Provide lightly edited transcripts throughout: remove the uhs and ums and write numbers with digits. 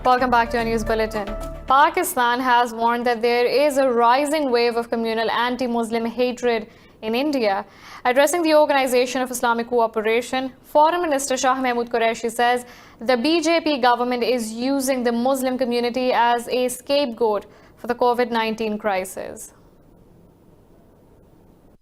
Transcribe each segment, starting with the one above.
Welcome back to our news bulletin. Pakistan has warned that there is a rising wave of communal anti-Muslim hatred in India. Addressing the Organization of Islamic Cooperation, Foreign Minister Shah Mahmood Qureshi says the BJP government is using the Muslim community as a scapegoat for the COVID-19 crisis.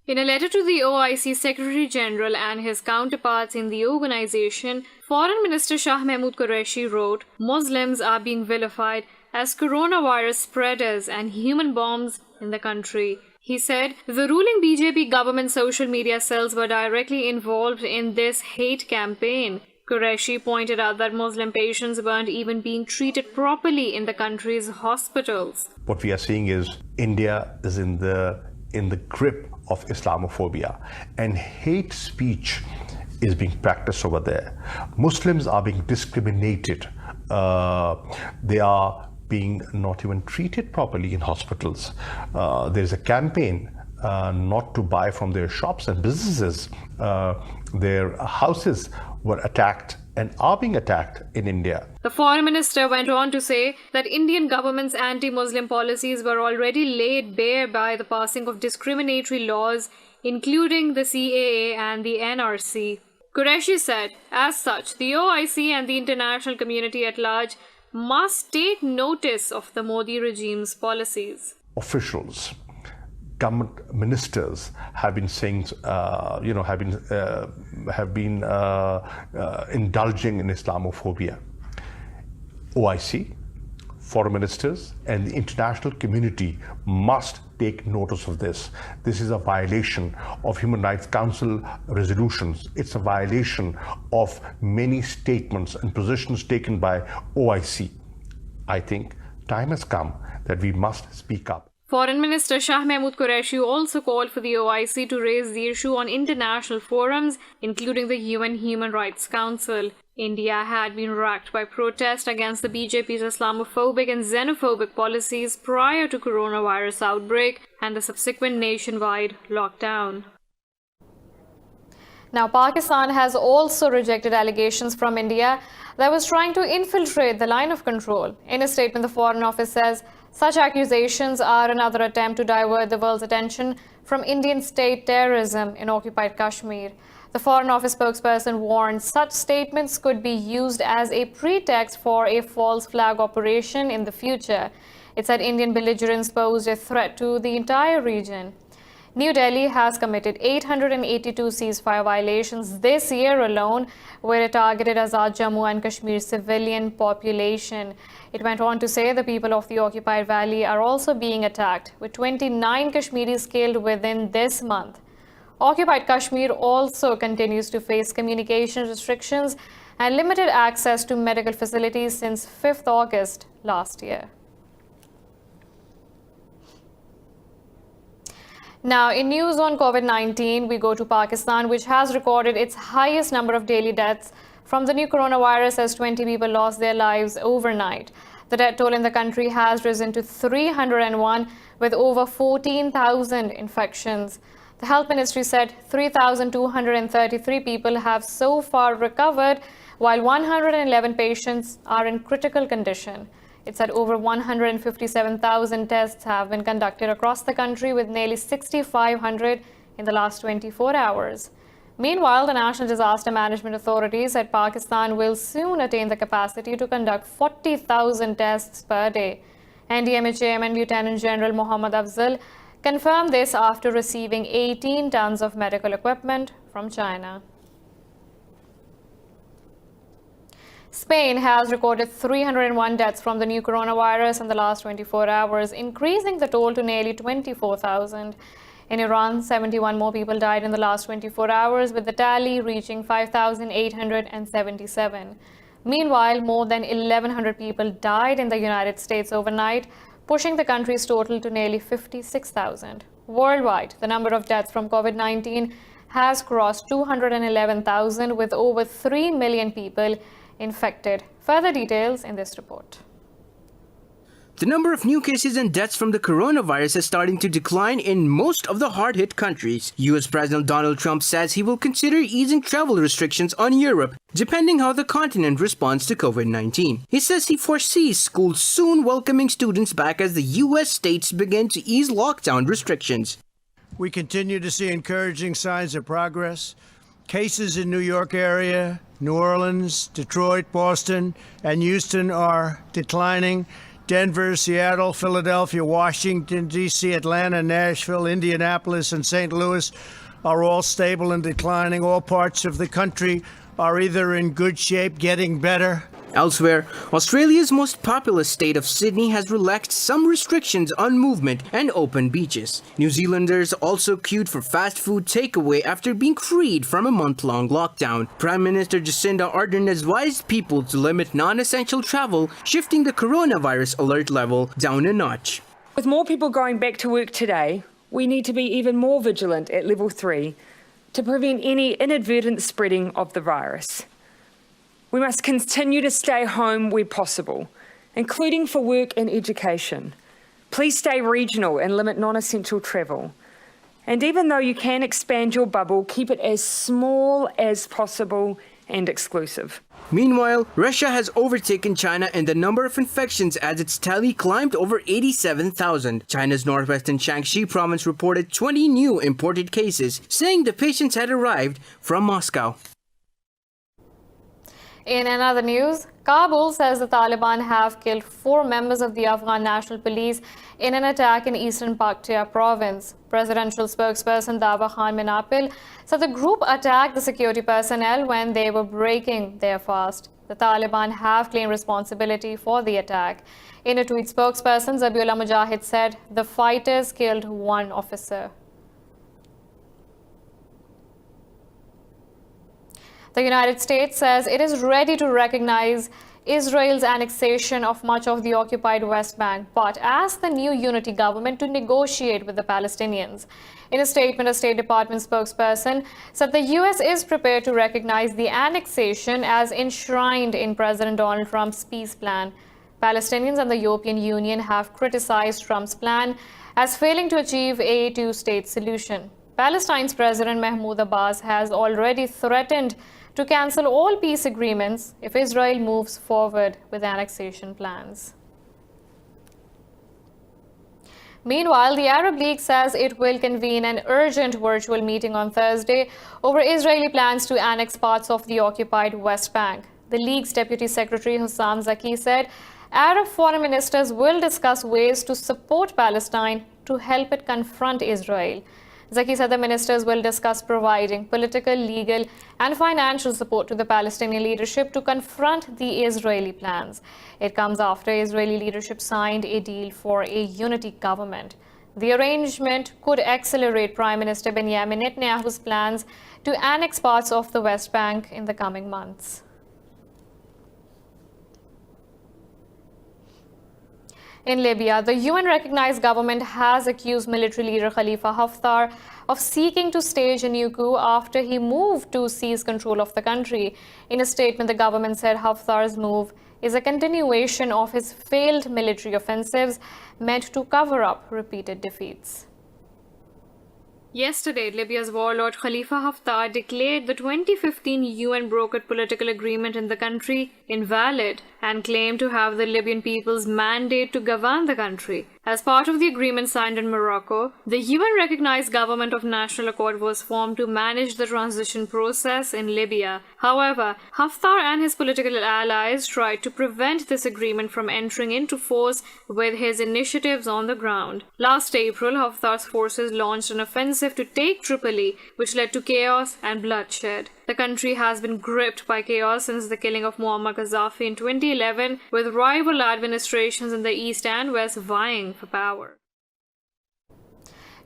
In a letter to the OIC Secretary General and his counterparts in the organization, Foreign Minister Shah Mahmood Qureshi wrote, "Muslims are being vilified as coronavirus spreaders and human bombs in the country." He said the ruling BJP government social media cells were directly involved in this hate campaign. Qureshi pointed out that Muslim patients weren't even being treated properly in the country's hospitals. What we are seeing is India is in the grip of Islamophobia, and hate speech is being practiced over there. Muslims are being discriminated. They are being not even treated properly in hospitals. There's a campaign not to buy from their shops and businesses. Their houses were attacked and are being attacked in India. The foreign minister went on to say that Indian government's anti-Muslim policies were already laid bare by the passing of discriminatory laws, including the CAA and the NRC. Qureshi said, as such, the OIC and the international community at large must take notice of the Modi regime's policies. Officials, government ministers have been saying, have been indulging in Islamophobia. OIC, foreign ministers, and the international community must take notice of this. This is a violation of Human Rights Council resolutions. It's a violation of many statements and positions taken by OIC. I think time has come that we must speak up. Foreign Minister Shah Mahmood Qureshi also called for the OIC to raise the issue on international forums, including the UN Human Rights Council. India had been racked by protest against the BJP's Islamophobic and xenophobic policies prior to coronavirus outbreak and the subsequent nationwide lockdown. Now, Pakistan has also rejected allegations from India that was trying to infiltrate the line of control. In a statement, the Foreign Office says such accusations are another attempt to divert the world's attention from Indian state terrorism in occupied Kashmir. The Foreign Office spokesperson warned such statements could be used as a pretext for a false flag operation in the future. It said Indian belligerents posed a threat to the entire region. New Delhi has committed 882 ceasefire violations this year alone, where it targeted Azad Jammu and Kashmir civilian population. It went on to say the people of the occupied valley are also being attacked, with 29 Kashmiris killed within this month. Occupied Kashmir also continues to face communication restrictions and limited access to medical facilities since 5th August last year. Now, in news on COVID-19, we go to Pakistan, which has recorded its highest number of daily deaths from the new coronavirus as 20 people lost their lives overnight. The death toll in the country has risen to 301 with over 14,000 infections. The Health Ministry said 3,233 people have so far recovered, while 111 patients are in critical condition. It said over 157,000 tests have been conducted across the country, with nearly 6,500 in the last 24 hours. Meanwhile, the National Disaster Management Authority said Pakistan will soon attain the capacity to conduct 40,000 tests per day. NDMA Chairman Lieutenant General Mohammad Afzal confirmed this after receiving 18 tons of medical equipment from China. Spain has recorded 301 deaths from the new coronavirus in the last 24 hours, increasing the toll to nearly 24,000. In Iran, 71 more people died in the last 24 hours, with the tally reaching 5,877. Meanwhile, more than 1,100 people died in the United States overnight, pushing the country's total to nearly 56,000. Worldwide, the number of deaths from COVID-19 has crossed 211,000, with over 3 million people infected. Further details in this report. The number of new cases and deaths from the coronavirus is starting to decline in most of the hard-hit countries. U.S. President Donald Trump says he will consider easing travel restrictions on Europe, depending how the continent responds to COVID-19. He says he foresees schools soon welcoming students back as the U.S. states begin to ease lockdown restrictions. We continue to see encouraging signs of progress. Cases in New York area, New Orleans, Detroit, Boston, and Houston are declining. Denver, Seattle, Philadelphia, Washington, D.C., Atlanta, Nashville, Indianapolis, and St. Louis are all stable and declining. All parts of the country are either in good shape, getting better. Elsewhere, Australia's most populous state of Sydney has relaxed some restrictions on movement and open beaches. New Zealanders also queued for fast food takeaway after being freed from a month-long lockdown. Prime Minister Jacinda Ardern advised people to limit non-essential travel, shifting the coronavirus alert level down a notch. With more people going back to work today, we need to be even more vigilant at level 3 to prevent any inadvertent spreading of the virus. We must continue to stay home where possible, including for work and education. Please stay regional and limit non-essential travel. And even though you can expand your bubble, keep it as small as possible and exclusive. Meanwhile, Russia has overtaken China in the number of infections as its tally climbed over 87,000. China's northwestern Shaanxi province reported 20 new imported cases, saying the patients had arrived from Moscow. In another news, Kabul says the Taliban have killed 4 members of the Afghan National Police in an attack in eastern Paktia province. Presidential spokesperson Dawa Khan Minapil said the group attacked the security personnel when they were breaking their fast. The Taliban have claimed responsibility for the attack. In a tweet, spokesperson Zabiullah Mujahid said the fighters killed 1 officer. The United States says it is ready to recognize Israel's annexation of much of the occupied West Bank, but asked the new unity government to negotiate with the Palestinians. In a statement, a State Department spokesperson said the U.S. is prepared to recognize the annexation as enshrined in President Donald Trump's peace plan. Palestinians and the European Union have criticized Trump's plan as failing to achieve a two-state solution. Palestine's President Mahmoud Abbas has already threatened to cancel all peace agreements if Israel moves forward with annexation plans. Meanwhile, the Arab League says it will convene an urgent virtual meeting on Thursday over Israeli plans to annex parts of the occupied West Bank. The League's Deputy Secretary Hussam Zaki said Arab foreign ministers will discuss ways to support Palestine to help it confront Israel. Zaki said the ministers will discuss providing political, legal, and financial support to the Palestinian leadership to confront the Israeli plans. It comes after Israeli leadership signed a deal for a unity government. The arrangement could accelerate Prime Minister Benjamin Netanyahu's plans to annex parts of the West Bank in the coming months. In Libya, the UN-recognized government has accused military leader Khalifa Haftar of seeking to stage a new coup after he moved to seize control of the country. In a statement, the government said Haftar's move is a continuation of his failed military offensives meant to cover up repeated defeats. Yesterday, Libya's warlord Khalifa Haftar declared the 2015 UN-brokered political agreement in the country invalid and claimed to have the Libyan people's mandate to govern the country. As part of the agreement signed in Morocco, the UN-recognized Government of National Accord was formed to manage the transition process in Libya. However, Haftar and his political allies tried to prevent this agreement from entering into force with his initiatives on the ground. Last April, Haftar's forces launched an offensive to take Tripoli, which led to chaos and bloodshed. The country has been gripped by chaos since the killing of Muammar Gaddafi in 2011, with rival administrations in the east and west vying for power.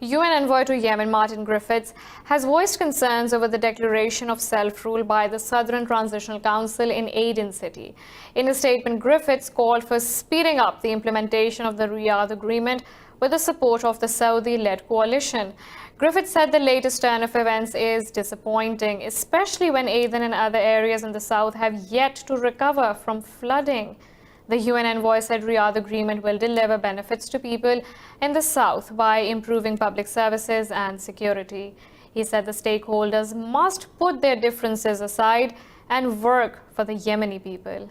UN envoy to Yemen Martin Griffiths has voiced concerns over the declaration of self-rule by the Southern Transitional Council in Aden City. In a statement, Griffiths called for speeding up the implementation of the Riyadh Agreement with the support of the Saudi-led coalition. Griffiths said the latest turn of events is disappointing, especially when Aden and other areas in the south have yet to recover from flooding. The UN envoy said Riyadh agreement will deliver benefits to people in the south by improving public services and security. He said the stakeholders must put their differences aside and work for the Yemeni people.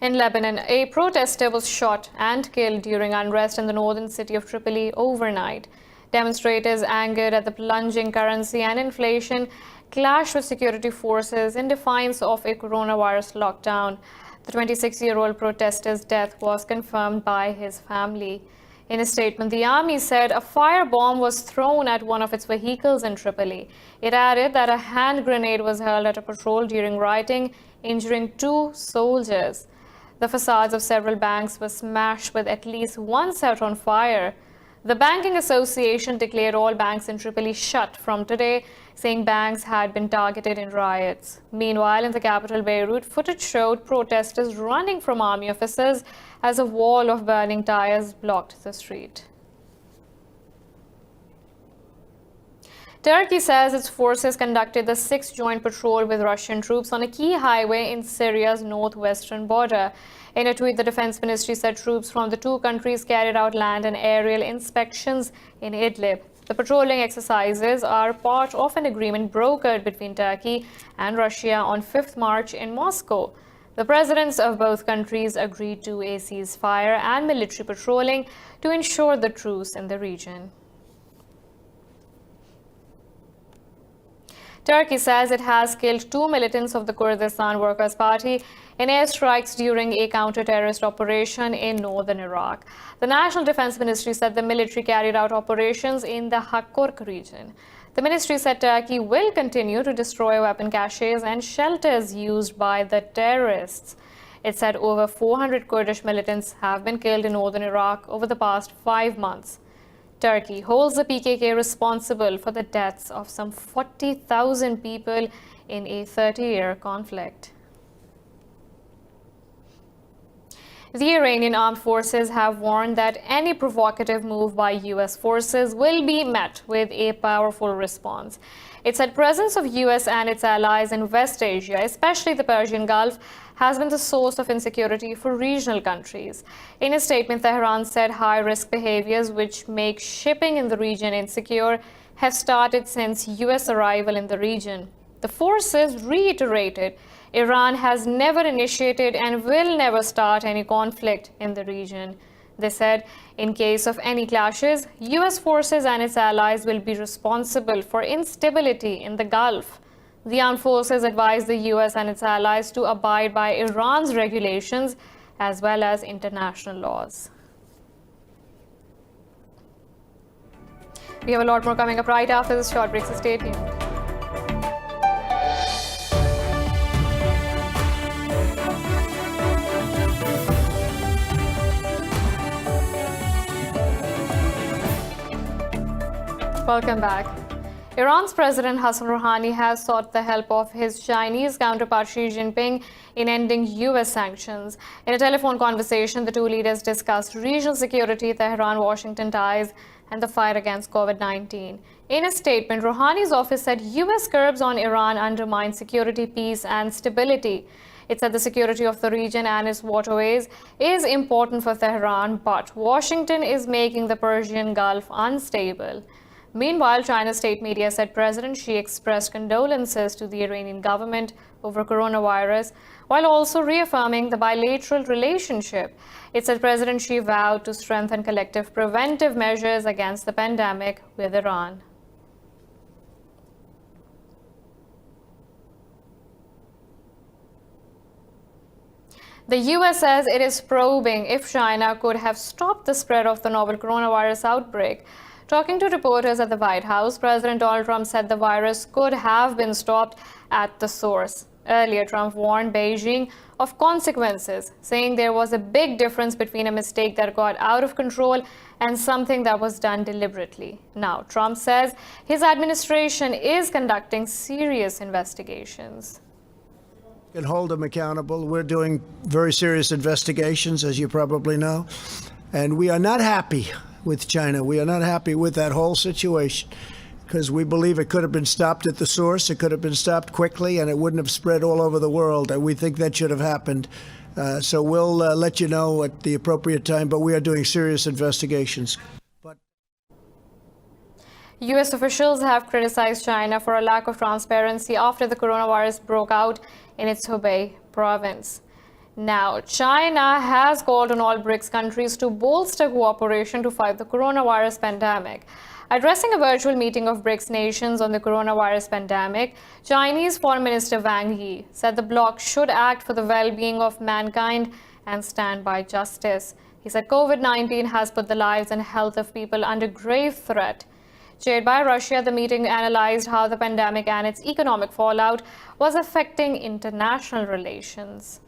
In Lebanon, a protester was shot and killed during unrest in the northern city of Tripoli overnight. Demonstrators, angered at the plunging currency and inflation, clashed with security forces in defiance of a coronavirus lockdown. The 26-year-old protester's death was confirmed by his family. In a statement, the army said a firebomb was thrown at one of its vehicles in Tripoli. It added that a hand grenade was hurled at a patrol during rioting, injuring 2 soldiers. The facades of several banks were smashed with at least one set on fire. The Banking Association declared all banks in Tripoli shut from today, saying banks had been targeted in riots. Meanwhile, in the capital Beirut, footage showed protesters running from army officers as a wall of burning tires blocked the street. Turkey says its forces conducted the 6th joint patrol with Russian troops on a key highway in Syria's northwestern border. In a tweet, the defense ministry said troops from the 2 countries carried out land and aerial inspections in Idlib. The patrolling exercises are part of an agreement brokered between Turkey and Russia on 5th March in Moscow. The presidents of both countries agreed to a ceasefire and military patrolling to ensure the truce in the region. Turkey says it has killed 2 militants of the Kurdistan Workers' Party in airstrikes during a counter-terrorist operation in northern Iraq. The National Defense Ministry said the military carried out operations in the Hakkok region. The ministry said Turkey will continue to destroy weapon caches and shelters used by the terrorists. It said over 400 Kurdish militants have been killed in northern Iraq over the past 5 months. Turkey holds the PKK responsible for the deaths of some 40,000 people in a 30-year conflict. The Iranian armed forces have warned that any provocative move by U.S. forces will be met with a powerful response. It said presence of U.S. and its allies in West Asia, especially the Persian Gulf, has been the source of insecurity for regional countries. In a statement, Tehran said high-risk behaviors which make shipping in the region insecure have started since U.S. arrival in the region. The forces reiterated Iran has never initiated and will never start any conflict in the region. They said, in case of any clashes, U.S. forces and its allies will be responsible for instability in the Gulf. The armed forces advised the U.S. and its allies to abide by Iran's regulations as well as international laws. We have a lot more coming up right after this short break, so stay tuned. Welcome back. Iran's President Hassan Rouhani has sought the help of his Chinese counterpart Xi Jinping in ending U.S. sanctions. In a telephone conversation, the 2 leaders discussed regional security, Tehran-Washington ties, and the fight against COVID-19. In a statement, Rouhani's office said U.S. curbs on Iran undermine security, peace, and stability. It said the security of the region and its waterways is important for Tehran, but Washington is making the Persian Gulf unstable. Meanwhile, China's state media said President Xi expressed condolences to the Iranian government over coronavirus, while also reaffirming the bilateral relationship. It said President Xi vowed to strengthen collective preventive measures against the pandemic with Iran. The U.S. says it is probing if China could have stopped the spread of the novel coronavirus outbreak. Talking to reporters at the White House, President Donald Trump said the virus could have been stopped at the source. Earlier, Trump warned Beijing of consequences, saying there was a big difference between a mistake that got out of control and something that was done deliberately. Now, Trump says his administration is conducting serious investigations. And hold them accountable. We're doing very serious investigations, as you probably know, and we are not happy with China. We are not happy with that whole situation. because we believe it could have been stopped at the source. It could have been stopped quickly, and it wouldn't have spread all over the world. And we think that should have happened. So we'll let you know at the appropriate time, but we are doing serious investigations. U.S. officials have criticized China for a lack of transparency after the coronavirus broke out in its Hubei province. Now, China has called on all BRICS countries to bolster cooperation to fight the coronavirus pandemic. Addressing a virtual meeting of BRICS nations on the coronavirus pandemic, Chinese Foreign Minister Wang Yi said the bloc should act for the well-being of mankind and stand by justice. He said COVID-19 has put the lives and health of people under grave threat. Chaired by Russia, the meeting analyzed how the pandemic and its economic fallout was affecting international relations.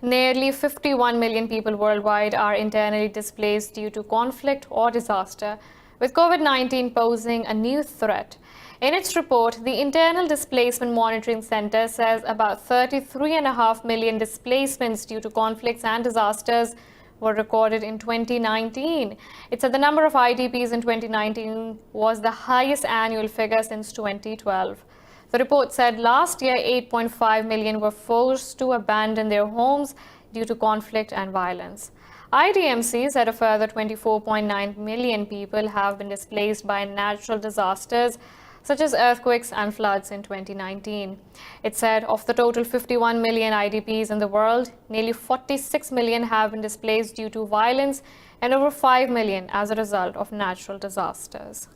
Nearly 51 million people worldwide are internally displaced due to conflict or disaster, with COVID-19 posing a new threat. In its report, the Internal Displacement Monitoring Center says about 33.5 million displacements due to conflicts and disasters were recorded in 2019. It said the number of IDPs in 2019 was the highest annual figure since 2012. The report said last year 8.5 million were forced to abandon their homes due to conflict and violence. IDMC said a further 24.9 million people have been displaced by natural disasters such as earthquakes and floods in 2019. It said of the total 51 million IDPs in the world, nearly 46 million have been displaced due to violence and over 5 million as a result of natural disasters.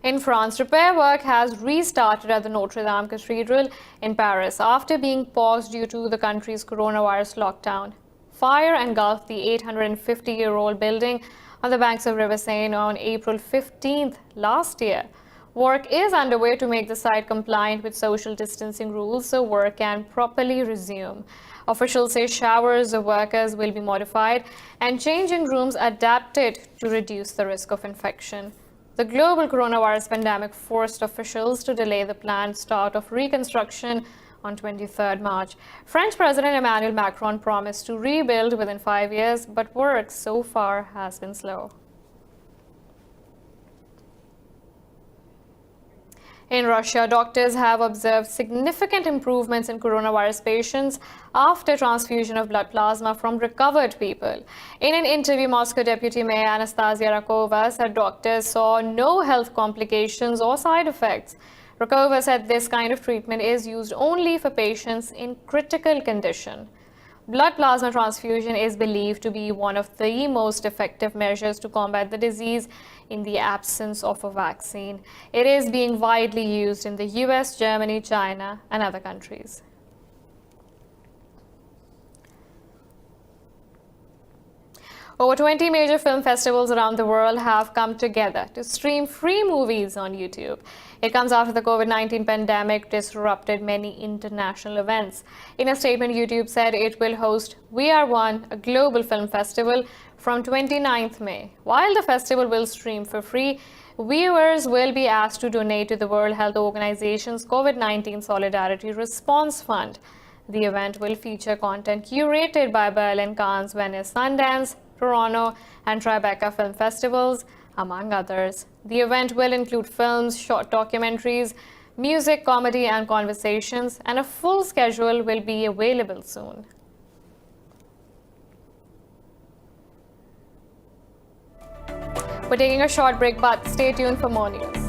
In France, repair work has restarted at the Notre Dame Cathedral in Paris after being paused due to the country's coronavirus lockdown. Fire engulfed the 850-year-old building on the banks of River Seine on April 15th last year. Work is underway to make the site compliant with social distancing rules so work can properly resume. Officials say showers of workers will be modified and changing rooms adapted to reduce the risk of infection. The global coronavirus pandemic forced officials to delay the planned start of reconstruction on 23rd March. French President Emmanuel Macron promised to rebuild within 5 years, but work so far has been slow. In Russia, doctors have observed significant improvements in coronavirus patients after transfusion of blood plasma from recovered people. In an interview, Moscow Deputy Mayor Anastasia Rakova said doctors saw no health complications or side effects. Rakova said this kind of treatment is used only for patients in critical condition. Blood plasma transfusion is believed to be one of the most effective measures to combat the disease in the absence of a vaccine. It is being widely used in the US, Germany, China, and other countries. Over 20 major film festivals around the world have come together to stream free movies on YouTube. It comes after the COVID-19 pandemic disrupted many international events. In a statement, YouTube said it will host We Are One, a global film festival, from 29th May. While the festival will stream for free, viewers will be asked to donate to the World Health Organization's COVID-19 Solidarity Response Fund. The event will feature content curated by Berlin, Cannes, Venice, Sundance, Toronto, and Tribeca film festivals, among others. The event will include films, short documentaries, music, comedy, and conversations, and a full schedule will be available soon. We're taking a short break, but stay tuned for more news.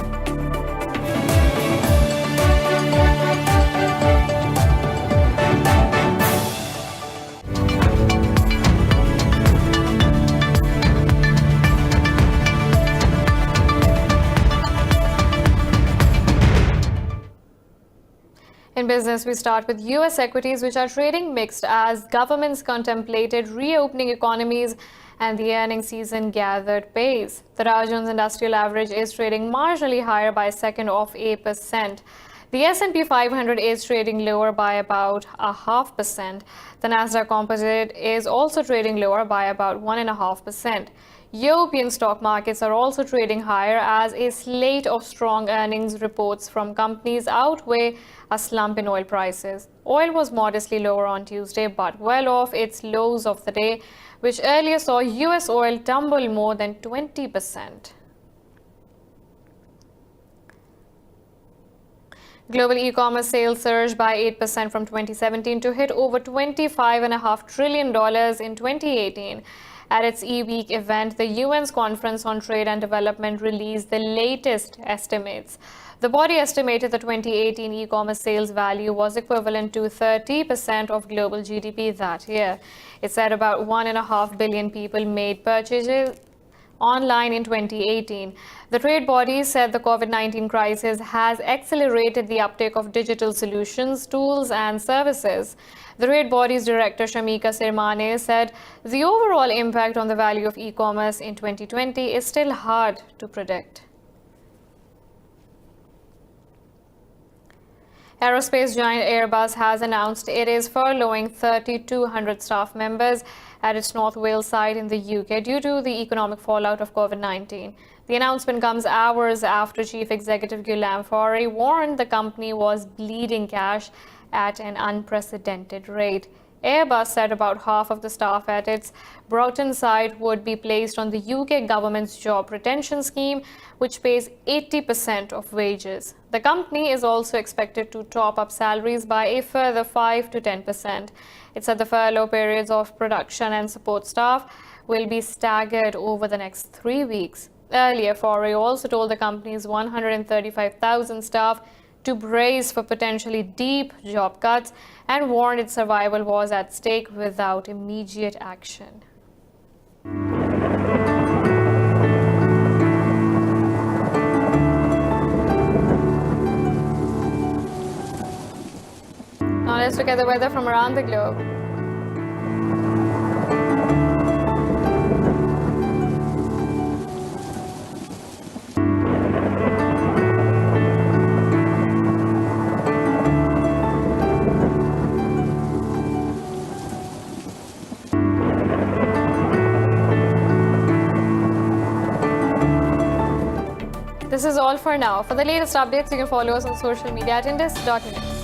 In business, we start with U.S. equities, which are trading mixed as governments contemplated reopening economies and the earnings season gathered pace. The Dow Jones Industrial Average is trading marginally higher by a second of 8%. The S&P 500 is trading lower by about 0.5%. The Nasdaq Composite is also trading lower by about 1.5%. European stock markets are also trading higher as a slate of strong earnings reports from companies outweigh a slump in oil prices. Oil was modestly lower on Tuesday, but well off its lows of the day, which earlier saw US oil tumble more than 20%. Global e-commerce sales surged by 8% from 2017 to hit over $25.5 trillion in 2018. At its e-week event, the UN's Conference on Trade and Development released the latest estimates. The body estimated the 2018 e-commerce sales value was equivalent to 30% of global GDP that year. It said about 1.5 billion people made purchases online in 2018. The trade body said the COVID-19 crisis has accelerated the uptake of digital solutions, tools and services. The trade body's director Shamika Sirmane said the overall impact on the value of e-commerce in 2020 is still hard to predict. Aerospace giant Airbus has announced it is furloughing 3,200 staff members at its North Wales site in the UK due to the economic fallout of COVID-19. The announcement comes hours after Chief Executive Guillaume Faury warned the company was bleeding cash at an unprecedented rate. Airbus said about half of the staff at its Broughton site would be placed on the UK government's job retention scheme, which pays 80% of wages. The company is also expected to top up salaries by a further 5 to 10%. It said the furlough periods of production and support staff will be staggered over the next 3 weeks. Earlier, Faury also told the company's 135,000 staff to brace for potentially deep job cuts and warned its survival was at stake without immediate action. Now let's look at the weather from around the globe. This is all for now. For the latest updates, you can follow us on social media at Indus.net.